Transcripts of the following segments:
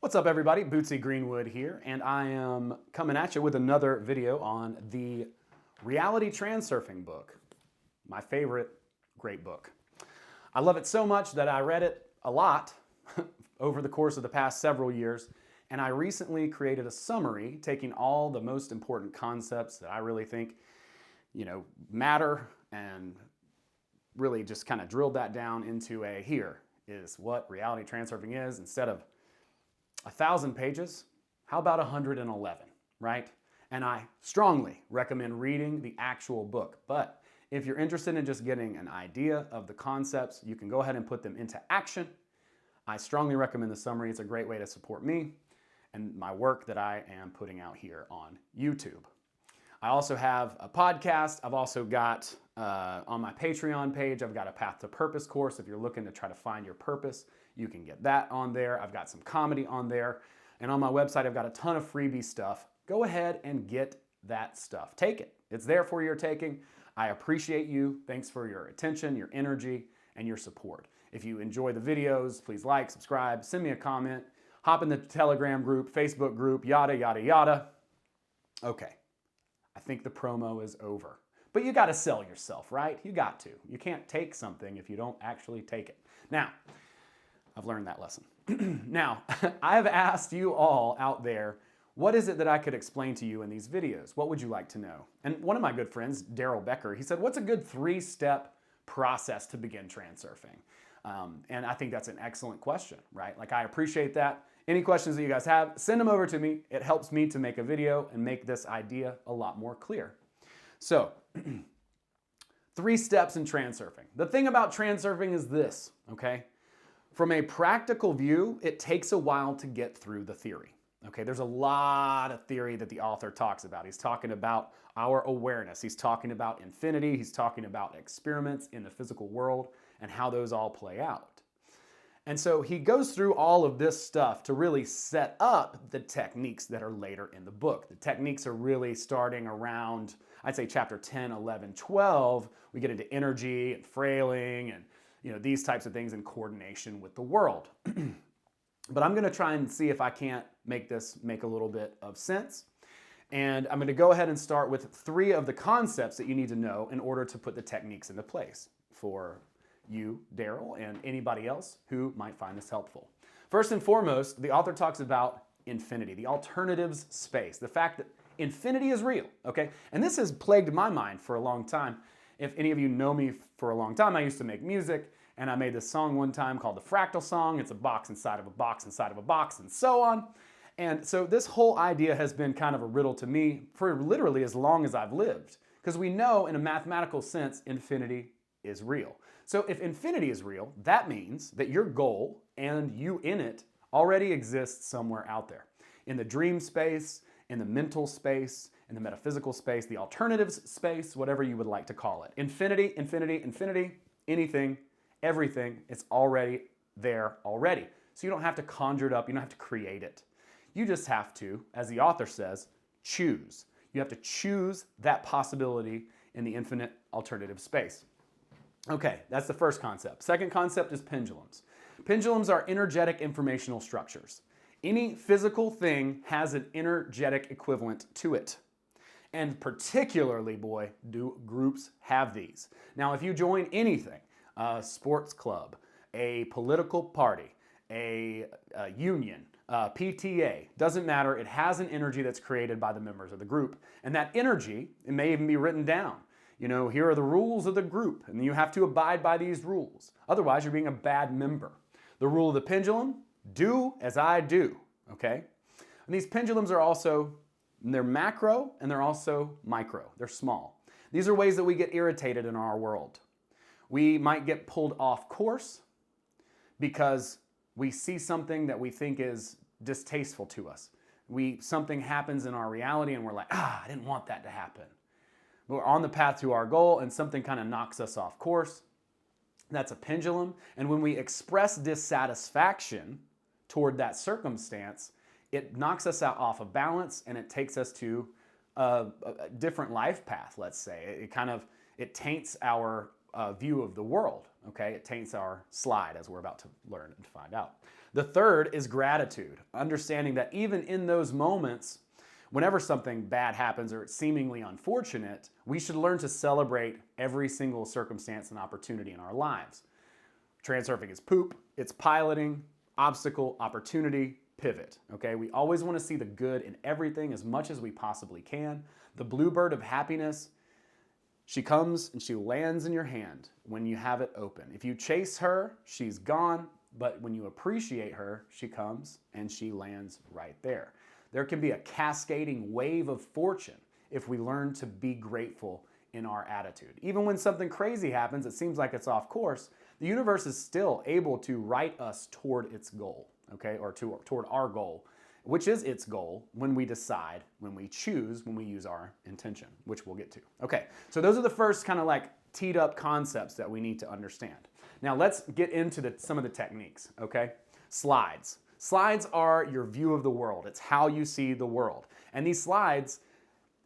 What's up everybody, Bootsy Greenwood here, and I am coming at you with another video on the Reality Transurfing book. My favorite, great book. I love it so much that I read it a lot over the course of the past several years, and I recently created a summary taking all the most important concepts that I really think, matter, and really just kind of drilled that down into here is what reality transurfing is. Instead of 1,000 pages, how about 111, right? And I strongly recommend reading the actual book. But if you're interested in just getting an idea of the concepts, you can go ahead and put them into action. I strongly recommend the summary. It's a great way to support me and my work that I am putting out here on YouTube. I also have a podcast. I've also got on my Patreon page, I've got a Path to Purpose course. If you're looking to try to find your purpose, you can get that on there. I've got some comedy on there. And on my website, I've got a ton of freebie stuff. Go ahead and get that stuff. Take it. It's there for your taking. I appreciate you. Thanks for your attention, your energy, and your support. If you enjoy the videos, please like, subscribe, send me a comment, hop in the Telegram group, Facebook group, yada, yada, yada. Okay. I think the promo is over. But you got to sell yourself, right? You got to. You can't take something if you don't actually take it. Now, I've learned that lesson. Now, I've asked you all out there, what is it that I could explain to you in these videos? What would you like to know? And one of my good friends, Daryl Becker, he said, what's a good 3-step process to begin transurfing? And I think that's an excellent question, right? Like, I appreciate that. Any questions that you guys have, send them over to me. It helps me to make a video and make this idea a lot more clear. So, 3 steps in transurfing. The thing about transurfing is this, okay? From a practical view, it takes a while to get through the theory. Okay, there's a lot of theory that the author talks about. He's talking about our awareness. He's talking about infinity. He's talking about experiments in the physical world and how those all play out. And so he goes through all of this stuff to really set up the techniques that are later in the book. The techniques are really starting around, I'd say chapter 10, 11, 12. We get into energy and frailing and these types of things in coordination with the world. But I'm going to try and see if I can't make this make a little bit of sense. And I'm going to go ahead and start with 3 of the concepts that you need to know in order to put the techniques into place for you, Daryl, and anybody else who might find this helpful. First and foremost, the author talks about infinity, the alternatives space, the fact that infinity is real, okay? And this has plagued my mind for a long time. If any of you know me for a long time, I used to make music, and I made this song one time called the Fractal Song. It's a box inside of a box inside of a box, and so on. And so this whole idea has been kind of a riddle to me for literally as long as I've lived, because we know in a mathematical sense, infinity is real. So if infinity is real, that means that your goal and you in it already exists somewhere out there. In the dream space, in the mental space, in the metaphysical space, the alternatives space, whatever you would like to call it. Infinity, infinity, infinity, anything, everything, it's already there already. So you don't have to conjure it up, you don't have to create it. You just have to, as the author says, choose. You have to choose that possibility in the infinite alternative space. Okay, that's the first concept. Second concept is pendulums. Pendulums are energetic informational structures. Any physical thing has an energetic equivalent to it. And particularly, boy, do groups have these. Now, if you join anything, a sports club, a political party, a union, PTA, doesn't matter, it has an energy that's created by the members of the group. And that energy, it may even be written down. Here are the rules of the group, and you have to abide by these rules. Otherwise, you're being a bad member. The rule of the pendulum, do as I do, okay? And these pendulums are also, they're macro and they're also micro. They're small. These are ways that we get irritated in our world. We might get pulled off course because we see something that we think is distasteful to us. Something happens in our reality and we're like, I didn't want that to happen. We're on the path to our goal and something kind of knocks us off course. That's a pendulum. And when we express dissatisfaction toward that circumstance, it knocks us out off of balance and it takes us to a different life path, let's say. It taints our view of the world, okay? It taints our slide, as we're about to learn and find out. The third is gratitude, understanding that even in those moments, whenever something bad happens or it's seemingly unfortunate, we should learn to celebrate every single circumstance and opportunity in our lives. Transurfing is poop, it's piloting, obstacle, opportunity, pivot. Okay, we always want to see the good in everything as much as we possibly can. The bluebird of happiness, she comes and she lands in your hand when you have it open. If you chase her, she's gone, but when you appreciate her, she comes and she lands right there. There can be a cascading wave of fortune if we learn to be grateful in our attitude. Even when something crazy happens, it seems like it's off course, the universe is still able to write us toward its goal, okay, or toward our goal, which is its goal when we decide, when we choose, when we use our intention, which we'll get to. Okay, so those are the first kind of like teed up concepts that we need to understand. Now let's get into some of the techniques, okay? Slides. Slides are your view of the world. It's how you see the world. And these slides,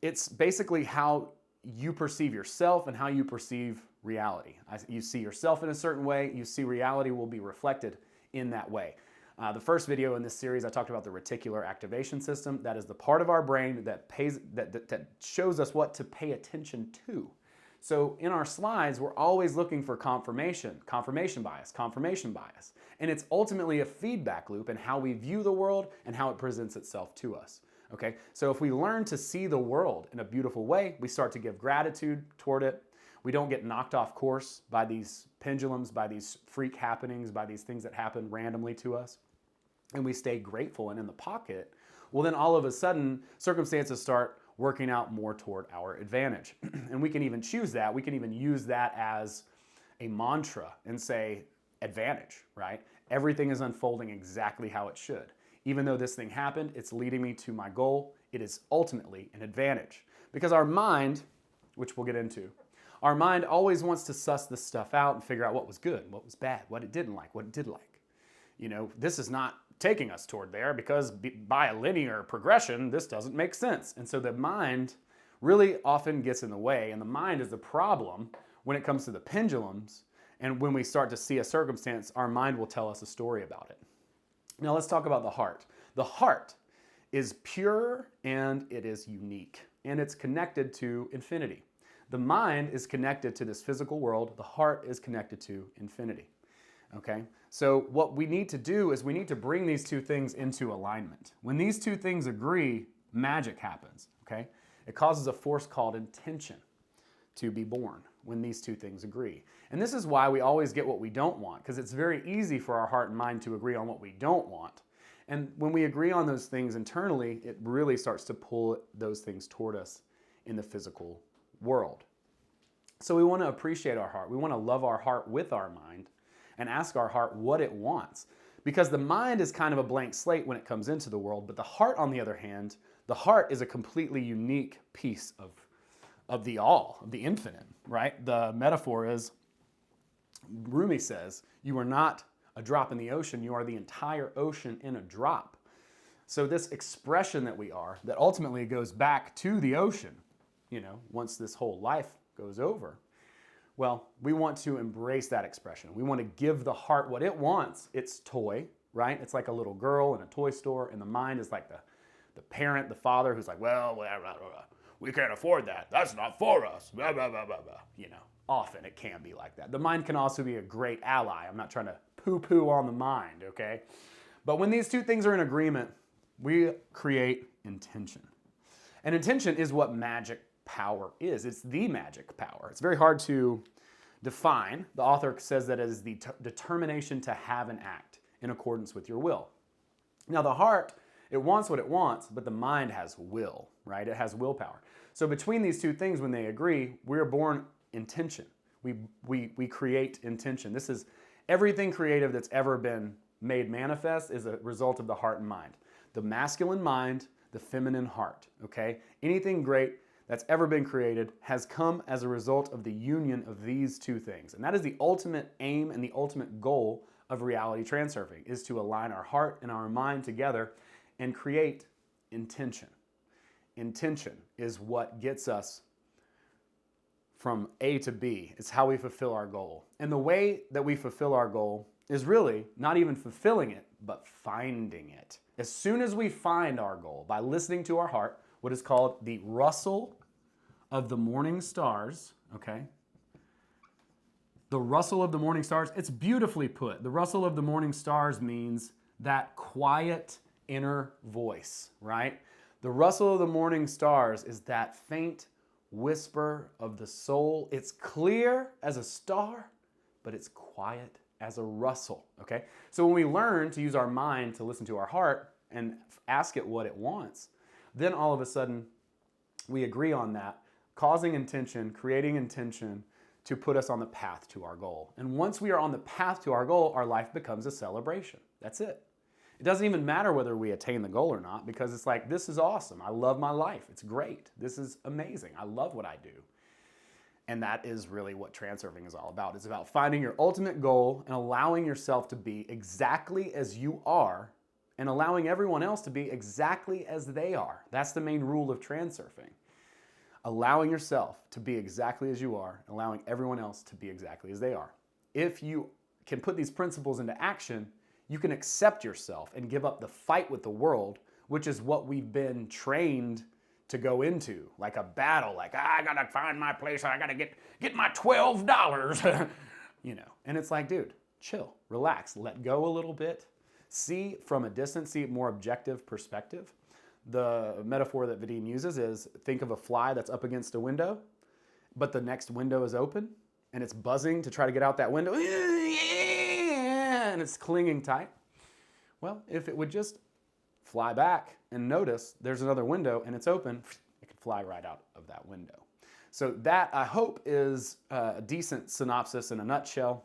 it's basically how you perceive yourself and how you perceive reality. You see yourself in a certain way, you see reality will be reflected in that way. The first video in this series, I talked about the reticular activation system. That is the part of our brain that shows us what to pay attention to. So in our slides, we're always looking for confirmation bias. And it's ultimately a feedback loop in how we view the world and how it presents itself to us. Okay, so if we learn to see the world in a beautiful way, we start to give gratitude toward it. We don't get knocked off course by these pendulums, by these freak happenings, by these things that happen randomly to us. And we stay grateful and in the pocket. Well, then all of a sudden, circumstances start working out more toward our advantage. And we can even choose that. We can even use that as a mantra and say, advantage, right? Everything is unfolding exactly how it should. Even though this thing happened, it's leading me to my goal. It is ultimately an advantage. Because our mind, which we'll get into, our mind always wants to suss this stuff out and figure out what was good, what was bad, what it didn't like, what it did like. You know, this is not taking us toward there because by a linear progression, this doesn't make sense. And so the mind really often gets in the way, and the mind is the problem when it comes to the pendulums. And when we start to see a circumstance, our mind will tell us a story about it. Now let's talk about the heart. The heart is pure and it is unique, and it's connected to infinity. The mind is connected to this physical world. The heart is connected to infinity. Okay, so what we need to do is we need to bring these two things into alignment. When these two things agree, magic happens. Okay, it causes a force called intention to be born when these two things agree. And this is why we always get what we don't want, because it's very easy for our heart and mind to agree on what we don't want. And when we agree on those things internally, it really starts to pull those things toward us in the physical world. So we want to appreciate our heart. We want to love our heart with our mind and ask our heart what it wants. Because the mind is kind of a blank slate when it comes into the world, but the heart, on the other hand, the heart is a completely unique piece of the all, of the infinite, right? The metaphor is, Rumi says, you are not a drop in the ocean, you are the entire ocean in a drop. So this expression that we are, that ultimately goes back to the ocean, you know, once this whole life goes over, well, we want to embrace that expression. We want to give the heart what it wants, its toy, right? It's like a little girl in a toy store, and the mind is like the parent, the father, who's like, well, we can't afford that. That's not for us. Blah, blah, blah, blah, blah. You know, often it can be like that. The mind can also be a great ally. I'm not trying to poo-poo on the mind, okay? But when these two things are in agreement, we create intention. And intention is what magic power is. It's the magic power. It's very hard to define. The author says that it is the determination to have an act in accordance with your will. Now the heart, it wants what it wants, but the mind has will, right? It has willpower. So between these two things, when they agree, we're born intention. We create intention. This is everything creative that's ever been made manifest is a result of the heart and mind. The masculine mind, the feminine heart, okay? Anything great that's ever been created has come as a result of the union of these two things. And that is the ultimate aim and the ultimate goal of reality transurfing, is to align our heart and our mind together and create intention. Intention is what gets us from A to B. It's how we fulfill our goal. And the way that we fulfill our goal is really not even fulfilling it, but finding it. As soon as we find our goal by listening to our heart, what is called the rustle of the morning stars, okay? The rustle of the morning stars, it's beautifully put. The rustle of the morning stars means that quiet inner voice, right? The rustle of the morning stars is that faint whisper of the soul. It's clear as a star, but it's quiet as a rustle, okay? So when we learn to use our mind to listen to our heart and ask it what it wants, then all of a sudden we agree on that, causing intention, creating intention to put us on the path to our goal. And once we are on the path to our goal, our life becomes a celebration. That's it. It doesn't even matter whether we attain the goal or not, because it's like, this is awesome. I love my life. It's great. This is amazing. I love what I do. And that is really what transurfing is all about. It's about finding your ultimate goal and allowing yourself to be exactly as you are and allowing everyone else to be exactly as they are. That's the main rule of transurfing. Allowing yourself to be exactly as you are, allowing everyone else to be exactly as they are. If you can put these principles into action, you can accept yourself and give up the fight with the world, which is what we've been trained to go into, like a battle, like, I gotta find my place, I gotta get my $12, you know. And it's like, dude, chill, relax, let go a little bit, see from a distance, see more objective perspective. The metaphor that Vadim uses is, think of a fly that's up against a window, but the next window is open, and it's buzzing to try to get out that window, and it's clinging tight. Well, if it would just fly back and notice there's another window and it's open, it can fly right out of that window. So that, I hope, is a decent synopsis in a nutshell.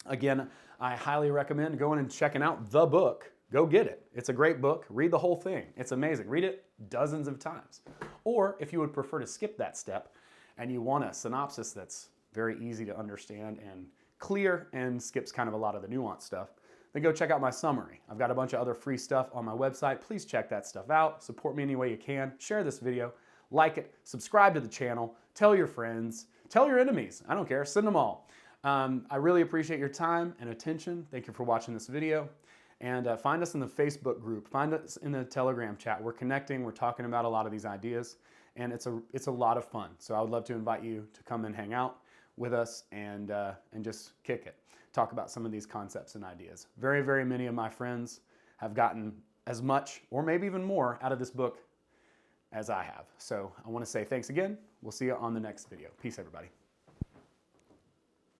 Again, I highly recommend going and checking out the book. Go get it. It's a great book. Read the whole thing. It's amazing. Read it dozens of times. Or if you would prefer to skip that step and you want a synopsis that's very easy to understand and clear and skips kind of a lot of the nuanced stuff, then go check out my summary. I've got a bunch of other free stuff on my website. Please check that stuff out. Support me any way you can. Share this video, like it, subscribe to the channel, tell your friends, tell your enemies. I don't care. Send them all. I really appreciate your time and attention. Thank you for watching this video. And find us in the Facebook group. Find us in the Telegram chat. We're connecting. We're talking about a lot of these ideas. And it's a lot of fun. So I would love to invite you to come and hang out with us and just kick it. Talk about some of these concepts and ideas. Very, very many of my friends have gotten as much or maybe even more out of this book as I have. So I want to say thanks again. We'll see you on the next video. Peace, everybody.